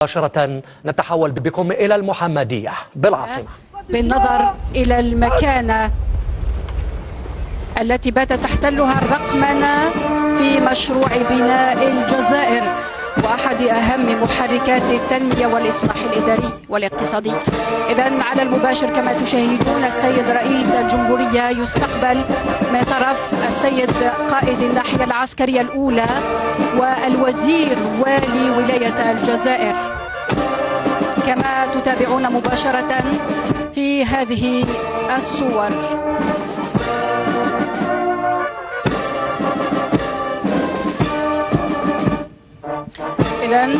مباشرة نتحول بكم إلى المحمدية بالعاصمة. بالنظر إلى المكانة التي بات تحتلها الرقمنة في مشروع بناء الجزائر وأحد أهم محركات التنمية والإصلاح الإداري والاقتصادي. إذن على المباشر كما تشاهدون السيد رئيس الجمهورية يستقبل من طرف السيد قائد الناحية العسكرية الأولى والوزير والي ولاية الجزائر، كما تتابعون مباشرة في هذه الصور. إذن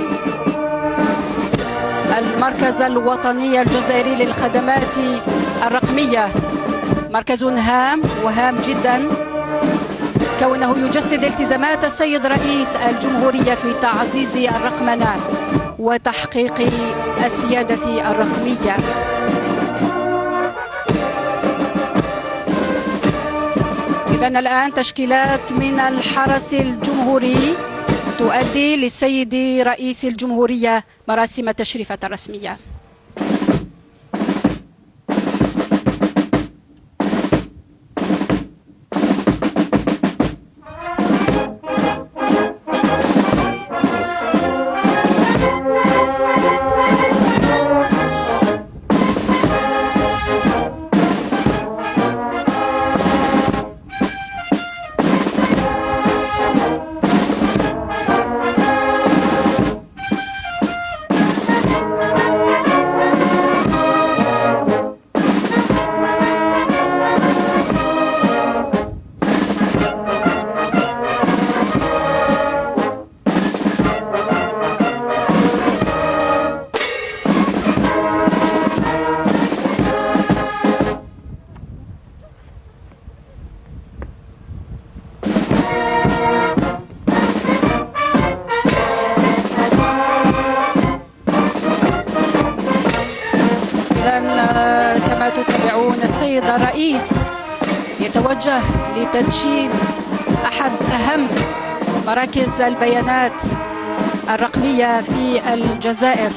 المركز الوطني الجزائري للخدمات الرقمية مركز هام وهام جدا، كونه يجسد التزامات السيد رئيس الجمهورية في تعزيز الرقمنة وتحقيق السيادة الرقمية. إذن الآن تشكيلات من الحرس الجمهوري تؤدي للسيد رئيس الجمهورية مراسم التشريفات الرسمية. كما تتابعون السيد الرئيس يتوجه لتدشين أحد أهم مراكز البيانات الرقمية في الجزائر.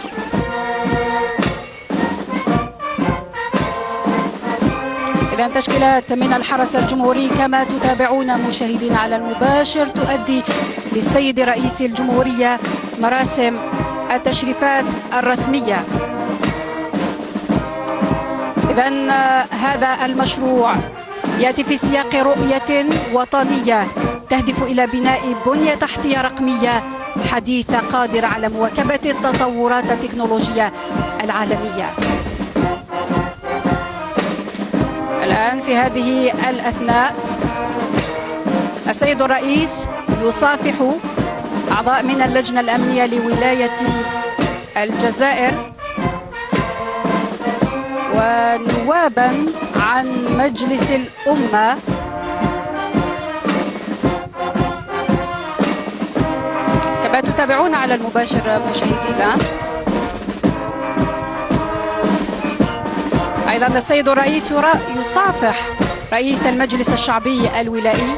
إذن تشكيلات من الحرس الجمهوري كما تتابعون مشاهدين على المباشر تؤدي للسيد رئيس الجمهورية مراسم التشريفات الرسمية. إذن هذا المشروع يأتي في سياق رؤية وطنية تهدف إلى بناء بنية تحتية رقمية حديثة قادرة على مواكبة التطورات التكنولوجية العالمية. الآن في هذه الأثناء السيد الرئيس يصافح أعضاء من اللجنة الأمنية لولاية الجزائر ونوابا عن مجلس الأمة. كما تتابعون على المباشر مشاهدينا، أيضا السيد الرئيس يصافح رئيس المجلس الشعبي الولائي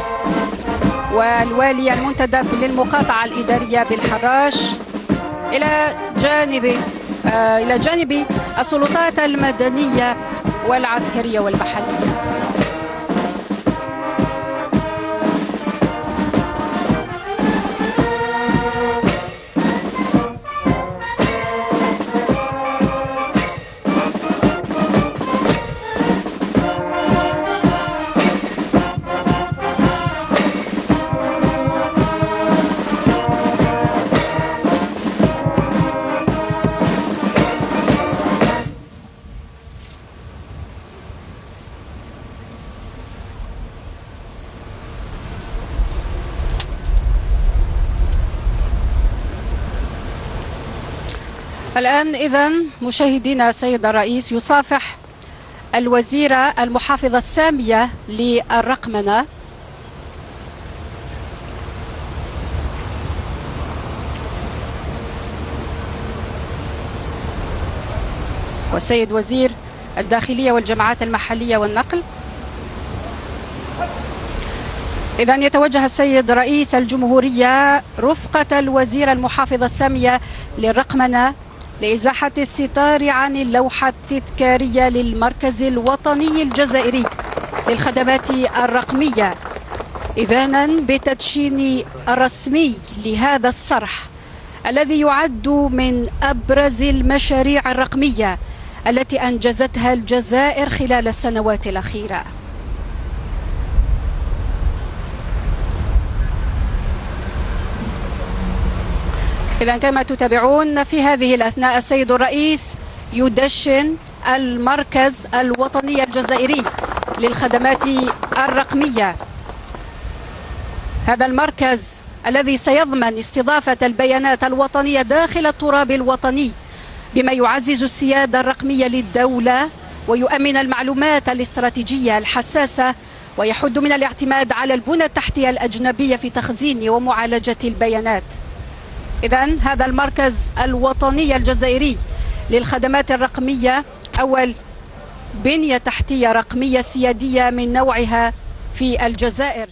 والوالي المنتدب للمقاطعة الإدارية بالحراش إلى جانب السلطات المدنية والعسكرية والمحلية. الآن إذن مشاهدينا السيد الرئيس يصافح الوزيرة المحافظة السامية للرقمنة والسيد وزير الداخلية والجماعات المحلية والنقل. إذن يتوجه السيد رئيس الجمهورية رفقة الوزير المحافظة السامية للرقمنة لإزاحة الستار عن اللوحة التذكارية للمركز الوطني الجزائري للخدمات الرقمية، إذانا بالتدشين الرسمي لهذا الصرح الذي يعد من أبرز المشاريع الرقمية التي أنجزتها الجزائر خلال السنوات الأخيرة. إذا كما تتابعون في هذه الأثناء السيد الرئيس يدشن المركز الوطني الجزائري للخدمات الرقمية، هذا المركز الذي سيضمن استضافة البيانات الوطنية داخل التراب الوطني بما يعزز السيادة الرقمية للدولة ويؤمن المعلومات الاستراتيجية الحساسة ويحد من الاعتماد على البنى التحتية الأجنبية في تخزين ومعالجة البيانات. إذن هذا المركز الوطني الجزائري للخدمات الرقمية أول بنية تحتية رقمية سيادية من نوعها في الجزائر.